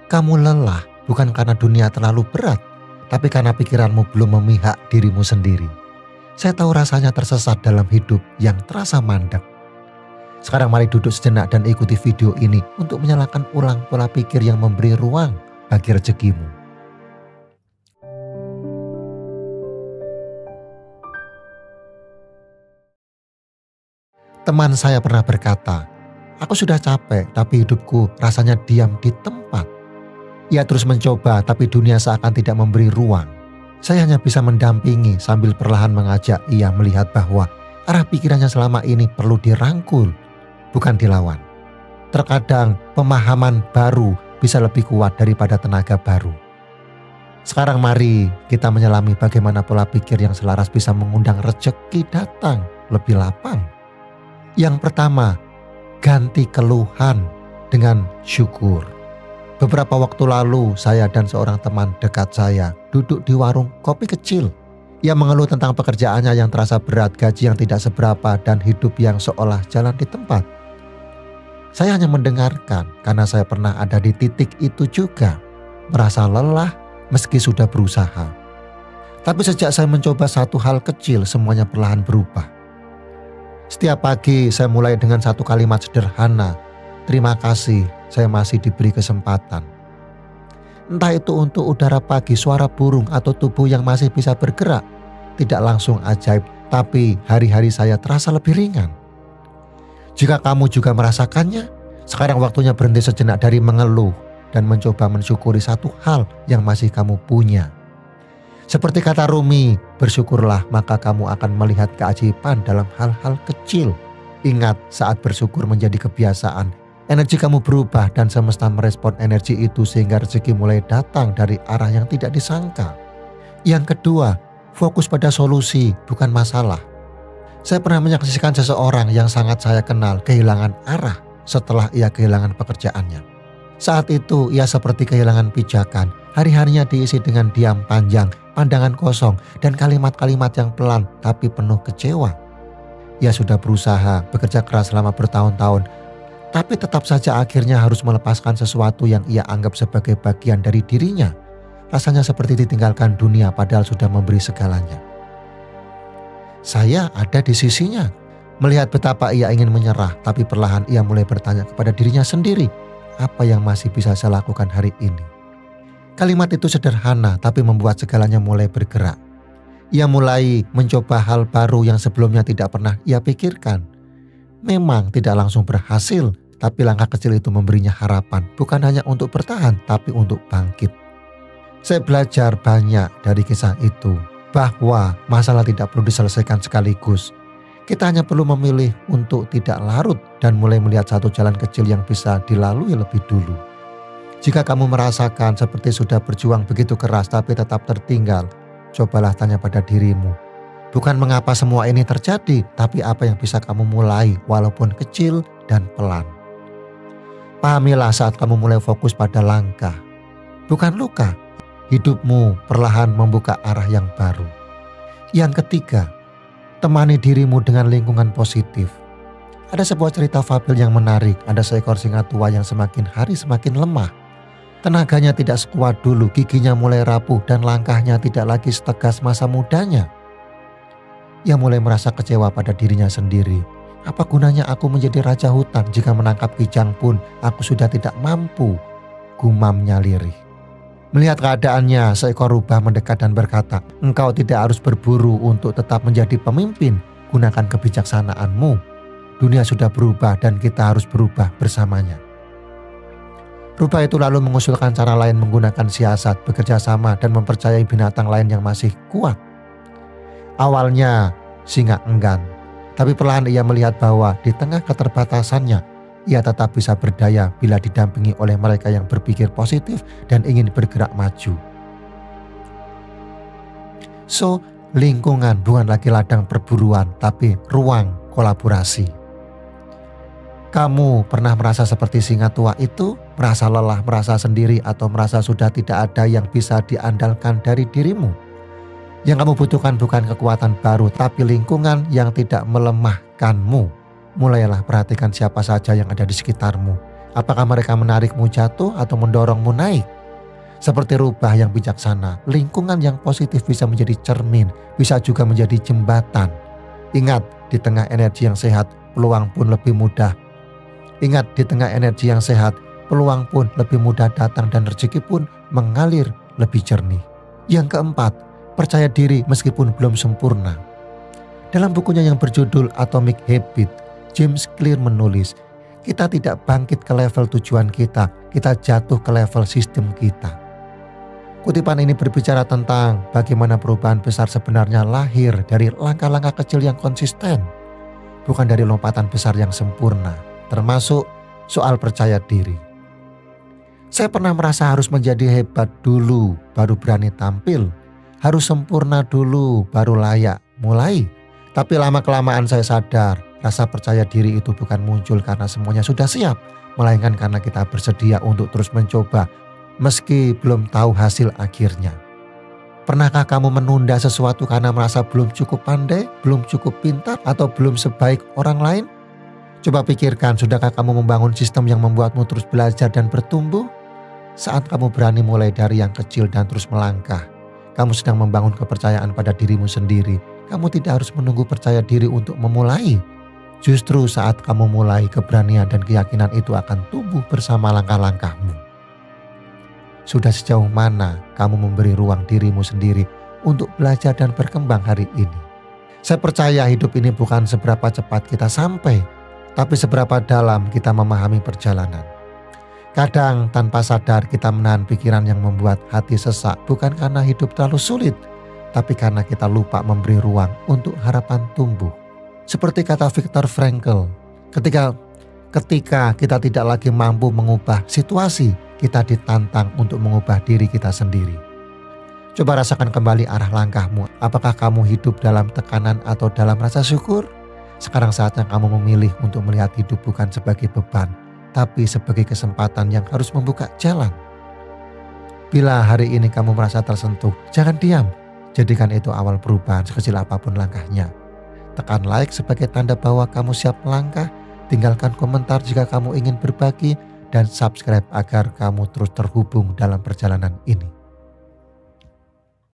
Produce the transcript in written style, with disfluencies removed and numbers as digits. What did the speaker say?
Kamu lelah bukan karena dunia terlalu berat, tapi karena pikiranmu belum memihak dirimu sendiri. Saya tahu rasanya tersesat dalam hidup yang terasa mandek. Sekarang mari duduk sejenak dan ikuti video ini untuk menyalakan ulang pola pikir yang memberi ruang bagi rezekimu. Teman saya pernah berkata, "Aku sudah capek tapi hidupku rasanya diam di tempat." Ia terus mencoba tapi dunia seakan tidak memberi ruang. Saya hanya bisa mendampingi sambil perlahan mengajak ia melihat bahwa arah pikirannya selama ini perlu dirangkul, bukan dilawan. Terkadang pemahaman baru bisa lebih kuat daripada tenaga baru. Sekarang mari kita menyelami bagaimana pola pikir yang selaras bisa mengundang rezeki datang lebih lapang. Yang pertama, ganti keluhan dengan syukur. Beberapa waktu lalu saya dan seorang teman dekat saya duduk di warung kopi kecil. Ia mengeluh tentang pekerjaannya yang terasa berat, gaji yang tidak seberapa, dan hidup yang seolah jalan di tempat. Saya hanya mendengarkan karena saya pernah ada di titik itu juga. Merasa lelah meski sudah berusaha. Tapi sejak saya mencoba satu hal kecil, semuanya perlahan berubah. Setiap pagi saya mulai dengan satu kalimat sederhana, "Terima kasih, saya masih diberi kesempatan." Entah itu untuk udara pagi, suara burung, atau tubuh yang masih bisa bergerak. Tidak langsung ajaib, tapi hari-hari saya terasa lebih ringan. Jika kamu juga merasakannya, sekarang waktunya berhenti sejenak dari mengeluh dan mencoba mensyukuri satu hal yang masih kamu punya. Seperti kata Rumi, bersyukurlah maka kamu akan melihat keajaiban dalam hal-hal kecil. Ingat, saat bersyukur menjadi kebiasaan, energi kamu berubah dan semesta merespon energi itu sehingga rezeki mulai datang dari arah yang tidak disangka. Yang kedua, fokus pada solusi bukan masalah. Saya pernah menyaksikan seseorang yang sangat saya kenal kehilangan arah setelah ia kehilangan pekerjaannya. Saat itu ia seperti kehilangan pijakan. Hari-harinya diisi dengan diam panjang, pandangan kosong, dan kalimat-kalimat yang pelan tapi penuh kecewa. Ia sudah berusaha, bekerja keras selama bertahun-tahun, tapi tetap saja akhirnya harus melepaskan sesuatu yang ia anggap sebagai bagian dari dirinya. Rasanya seperti ditinggalkan dunia padahal sudah memberi segalanya. Saya ada di sisinya, melihat betapa ia ingin menyerah, tapi perlahan ia mulai bertanya kepada dirinya sendiri, apa yang masih bisa saya lakukan hari ini? Kalimat itu sederhana tapi membuat segalanya mulai bergerak. Ia mulai mencoba hal baru yang sebelumnya tidak pernah ia pikirkan. Memang tidak langsung berhasil, tapi langkah kecil itu memberinya harapan, bukan hanya untuk bertahan, tapi untuk bangkit. Saya belajar banyak dari kisah itu, bahwa masalah tidak perlu diselesaikan sekaligus. Kita hanya perlu memilih untuk tidak larut dan mulai melihat satu jalan kecil yang bisa dilalui lebih dulu. Jika kamu merasakan seperti sudah berjuang begitu keras tapi tetap tertinggal, cobalah tanya pada dirimu. Bukan mengapa semua ini terjadi, tapi apa yang bisa kamu mulai walaupun kecil dan pelan. Pahamilah saat kamu mulai fokus pada langkah, bukan luka. Hidupmu perlahan membuka arah yang baru. Yang ketiga, temani dirimu dengan lingkungan positif. Ada sebuah cerita fabel yang menarik. Ada seekor singa tua yang semakin hari semakin lemah. Tenaganya tidak sekuat dulu, giginya mulai rapuh dan langkahnya tidak lagi setegas masa mudanya. Ia mulai merasa kecewa pada dirinya sendiri. Apa gunanya aku menjadi raja hutan jika menangkap kijang pun aku sudah tidak mampu, gumamnya lirih. Melihat keadaannya, seekor rubah mendekat dan berkata, engkau tidak harus berburu untuk tetap menjadi pemimpin, gunakan kebijaksanaanmu. Dunia sudah berubah dan kita harus berubah bersamanya. Rubah itu lalu mengusulkan cara lain menggunakan siasat, bekerja sama dan mempercayai binatang lain yang masih kuat. Awalnya singa enggan, tapi perlahan ia melihat bahwa di tengah keterbatasannya, ia tetap bisa berdaya bila didampingi oleh mereka yang berpikir positif dan ingin bergerak maju. So, lingkungan bukan lagi ladang perburuan, tapi ruang kolaborasi. Kamu pernah merasa seperti singa tua itu? Merasa lelah, merasa sendiri, atau merasa sudah tidak ada yang bisa diandalkan dari dirimu? Yang kamu butuhkan bukan kekuatan baru, tapi lingkungan yang tidak melemahkanmu. Mulailah perhatikan siapa saja yang ada di sekitarmu. Apakah mereka menarikmu jatuh atau mendorongmu naik? Seperti rubah yang bijaksana, lingkungan yang positif bisa menjadi cermin, bisa juga menjadi jembatan. Ingat, di tengah energi yang sehat, peluang pun lebih mudah. Ingat, di tengah energi yang sehat, peluang pun lebih mudah datang dan rezeki pun mengalir lebih jernih. Yang keempat, percaya diri meskipun belum sempurna. Dalam bukunya yang berjudul Atomic Habit, James Clear menulis, kita tidak bangkit ke level tujuan kita jatuh ke level sistem kita. Kutipan ini berbicara tentang bagaimana perubahan besar sebenarnya lahir dari langkah-langkah kecil yang konsisten, bukan dari lompatan besar yang sempurna, termasuk soal percaya diri. Saya pernah merasa harus menjadi hebat dulu, baru berani tampil, harus sempurna dulu, baru layak mulai. Tapi lama-kelamaan saya sadar, rasa percaya diri itu bukan muncul karena semuanya sudah siap, melainkan karena kita bersedia untuk terus mencoba, meski belum tahu hasil akhirnya. Pernahkah kamu menunda sesuatu karena merasa belum cukup pandai, belum cukup pintar, atau belum sebaik orang lain? Coba pikirkan, sudahkah kamu membangun sistem yang membuatmu terus belajar dan bertumbuh? Saat kamu berani mulai dari yang kecil dan terus melangkah, kamu sedang membangun kepercayaan pada dirimu sendiri. Kamu tidak harus menunggu percaya diri untuk memulai. Justru saat kamu mulai, keberanian dan keyakinan itu akan tumbuh bersama langkah-langkahmu. Sudah sejauh mana kamu memberi ruang dirimu sendiri untuk belajar dan berkembang hari ini? Saya percaya hidup ini bukan seberapa cepat kita sampai, tapi seberapa dalam kita memahami perjalanan. Kadang tanpa sadar kita menahan pikiran yang membuat hati sesak, bukan karena hidup terlalu sulit, tapi karena kita lupa memberi ruang untuk harapan tumbuh. Seperti kata Viktor Frankl, ketika kita tidak lagi mampu mengubah situasi, kita ditantang untuk mengubah diri kita sendiri. Coba rasakan kembali arah langkahmu. Apakah kamu hidup dalam tekanan atau dalam rasa syukur? Sekarang saatnya kamu memilih untuk melihat hidup bukan sebagai beban, tapi sebagai kesempatan yang harus membuka jalan. Bila hari ini kamu merasa tersentuh, jangan diam. Jadikan itu awal perubahan sekecil apapun langkahnya. Tekan like sebagai tanda bahwa kamu siap melangkah. Tinggalkan komentar jika kamu ingin berbagi. Dan subscribe agar kamu terus terhubung dalam perjalanan ini.